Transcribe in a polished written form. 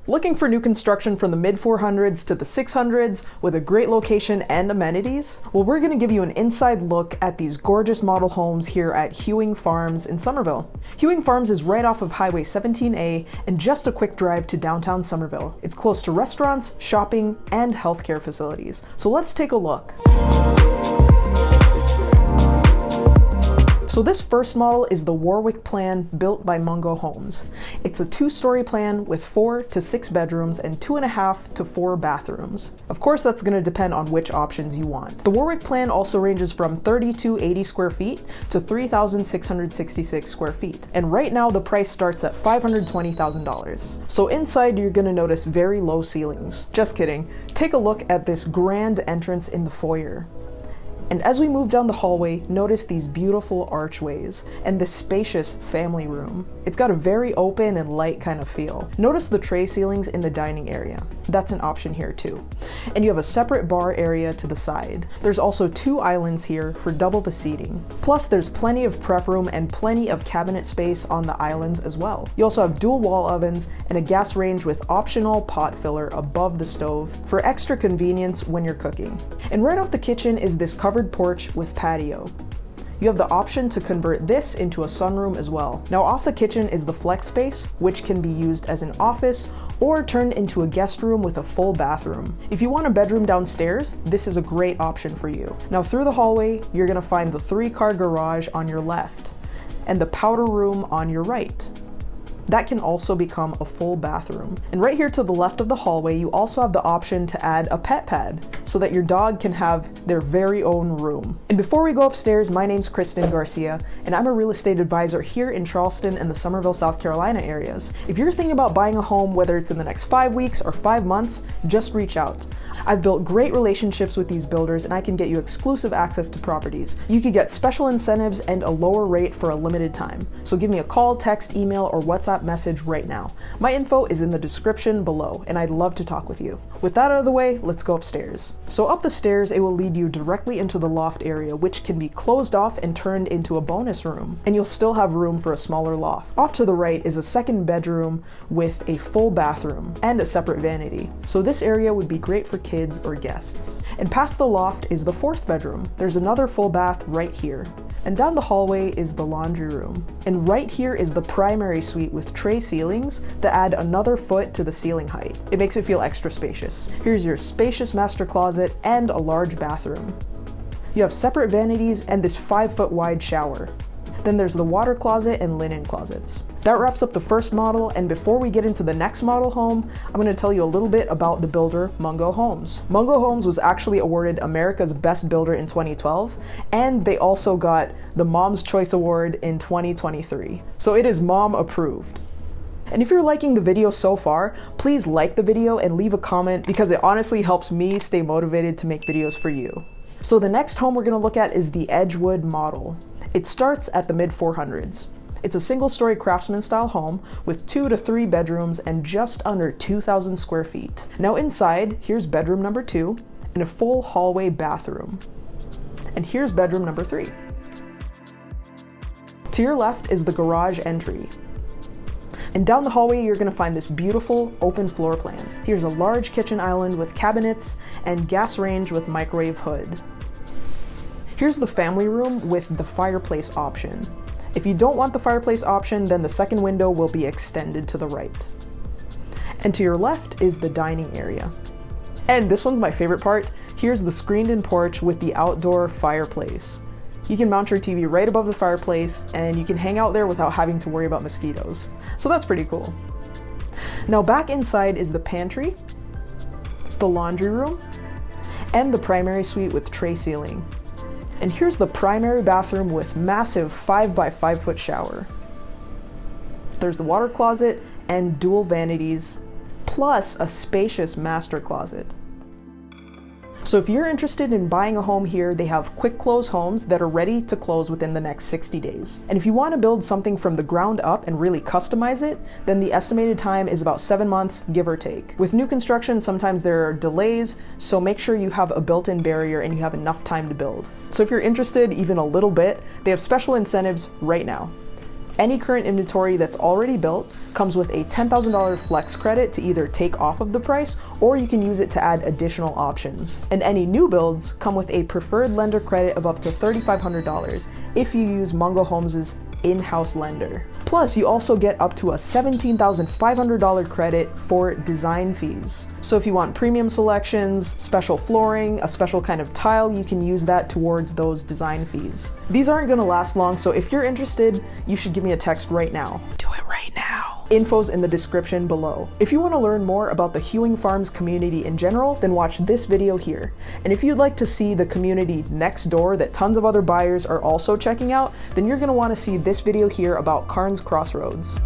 Looking for new construction from the mid-400s to the 600s with a great location and amenities? Well, we're going to give you an inside look at these gorgeous model homes here at Hewing Farms in Summerville. Hewing Farms is right off of Highway 17A and just a quick drive to downtown Summerville. It's close to restaurants, shopping, and healthcare facilities. So let's take a look. So this first model is the Warwick plan built by Mungo Homes. It's a 2-story plan with 4 to 6 bedrooms and 2.5 to 4 bathrooms. Of course, that's going to depend on which options you want. The Warwick plan also ranges from 3,280 square feet to 3,666 square feet. And right now the price starts at $520,000. So inside you're going to notice very low ceilings. Just kidding. Take a look at this grand entrance in the foyer. And as we move down the hallway, notice these beautiful archways and this spacious family room. It's got a very open and light kind of feel. Notice the tray ceilings in the dining area. That's an option here too. And you have a separate bar area to the side. There's also 2 islands here for double the seating. Plus there's plenty of prep room and plenty of cabinet space on the islands as well. You also have dual wall ovens and a gas range with optional pot filler above the stove for extra convenience when you're cooking. And right off the kitchen is this covered porch with patio. You have the option to convert this into a sunroom as well. Now off the kitchen is the flex space, which can be used as an office or turned into a guest room with a full bathroom. If you want a bedroom downstairs, this is a great option for you. Now through the hallway, you're gonna find the 3-car garage on your left and the powder room on your right. That can also become a full bathroom. And right here to the left of the hallway, you also have the option to add a pet pad so that your dog can have their very own room. And before we go upstairs, my name's Kristyn Garcia, and I'm a real estate advisor here in Charleston and the Summerville, South Carolina areas. If you're thinking about buying a home, whether it's in the next 5 weeks or 5 months, just reach out. I've built great relationships with these builders and I can get you exclusive access to properties. You could get special incentives and a lower rate for a limited time. So give me a call, text, email, or WhatsApp message right now. My info is in the description below and I'd love to talk with you. With that out of the way, let's go upstairs. So up the stairs, it will lead you directly into the loft area, which can be closed off and turned into a bonus room. And you'll still have room for a smaller loft. Off to the right is a 2nd bedroom with a full bathroom and a separate vanity. So this area would be great for kids or guests. And past the loft is the 4th bedroom. There's another full bath right here. And down the hallway is the laundry room. And right here is the primary suite with tray ceilings that add another foot to the ceiling height. It makes it feel extra spacious. Here's your spacious master closet and a large bathroom. You have separate vanities and this 5-foot wide shower. Then there's the water closet and linen closets. That wraps up the first model, and before we get into the next model home, I'm going to tell you a little bit about the builder Mungo Homes. Mungo Homes was actually awarded America's Best Builder in 2012, and they also got the Mom's Choice Award in 2023. So it is mom approved. And if you're liking the video so far, please like the video and leave a comment because it honestly helps me stay motivated to make videos for you. So the next home we're going to look at is the Edgewood model. It starts at the mid-400s. It's a single-story craftsman-style home with 2 to 3 bedrooms and just under 2,000 square feet. Now inside, here's bedroom number 2 and a full hallway bathroom. And here's bedroom number 3. To your left is the garage entry. And down the hallway, you're gonna find this beautiful open floor plan. Here's a large kitchen island with cabinets and gas range with microwave hood. Here's the family room with the fireplace option. If you don't want the fireplace option, then the 2nd window will be extended to the right. And to your left is the dining area. And this one's my favorite part. Here's the screened-in porch with the outdoor fireplace. You can mount your TV right above the fireplace and you can hang out there without having to worry about mosquitoes. So that's pretty cool. Now back inside is the pantry, the laundry room, and the primary suite with tray ceiling. And here's the primary bathroom with massive 5-by-5-foot shower. There's the water closet and dual vanities, plus a spacious master closet. So if you're interested in buying a home here, they have quick close homes that are ready to close within the next 60 days. And if you want to build something from the ground up and really customize it, then the estimated time is about 7 months, give or take. With new construction, sometimes there are delays, so make sure you have a built-in barrier and you have enough time to build. So if you're interested even a little bit, they have special incentives right now. Any current inventory that's already built comes with a $10,000 flex credit to either take off of the price, or you can use it to add additional options. And any new builds come with a preferred lender credit of up to $3,500 if you use Mungo Homes' in-house lender. Plus, you also get up to a $17,500 credit for design fees. So if you want premium selections, special flooring, a special kind of tile, you can use that towards those design fees. These aren't gonna last long, so if you're interested, you should give me a text right now. Do it right now. Info's in the description below. If you want to learn more about the Hewing Farms community in general, then watch this video here. And if you'd like to see the community next door that tons of other buyers are also checking out, then you're going to want to see this video here about Carnes Crossroads.